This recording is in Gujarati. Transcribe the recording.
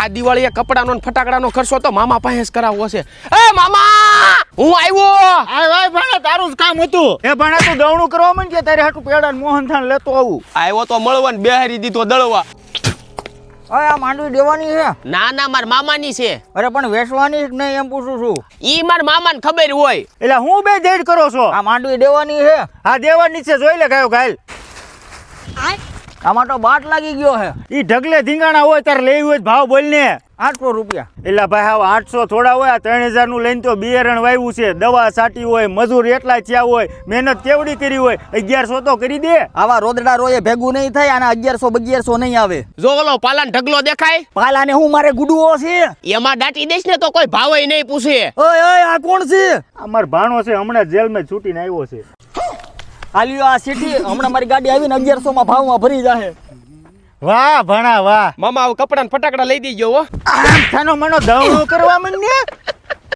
આ દિવાળીએ કપડાનો ને ફટાકડાનો ખર્ચો તો મામા પાસે જ કરાવવો છે. એ મામા હું આવ્યો. આય ભાણા તારું જ કામ હતું. એ ભાણા તું દવણું કરવા માંડ્યા તારે હાટુ પેડા મોહનથાળ લેતો આવું. આવ્યો તો મળવા ને બેહારી દીધો દળવા. અરે આ માંડવી દેવાની છે? ના ના માર મામાની છે. અરે પણ વેચવાની જ નહીં એમ પૂછું છું. ઈ માર મામાને ખબર હોય. એટલે હું બે દેડ કરો છો? આ માંડવી દેવાની છે? હા દેવાની છે, જોઈ લે ગાયો ગાયલ. આમાં તો બાટ લાગી ગયો છે. ઈ ઢગલે ધીંગાણા હોય તારે લેવી હોય ભાવ બોલ ને. 800 રૂપિયા. એટલે ભાઈ હવે 800 થોડા હોય. 3000 નું લઈને તો બિયારણ વાવ્યું છે, દવા છાંટી હોય, મજૂર એટલા થયા હોય, મહેનત કેવડી કરી હોય. 1100 તો કરી દે. આવા રોદડા રોયે ભેગું નહીં થાય અને 1100 નહીં આવે. જો ઓલો પાલાન ઢગલો દેખાય, પાલાને હું મારે ગુડવો છે? એમાં દાટી દેશ ને તો કોઈ ભાવય નહીં પૂછે. ઓય ઓય આ કોણ છે? અમાર ભાણો છે, હમણાં જેલમાં છૂટીને આવ્યો છે. આલ્યો આ સીઠી હમણાં મારી ગાડી આવીને 1100 માં ભાવમાં ભરી જાહે. વાહ ભણા વાહ. મામા હવે કપડા ને ફટાકડા લઈ દેજો હો. આમ થાનો મનો દવણો કરવા માંડ્યા.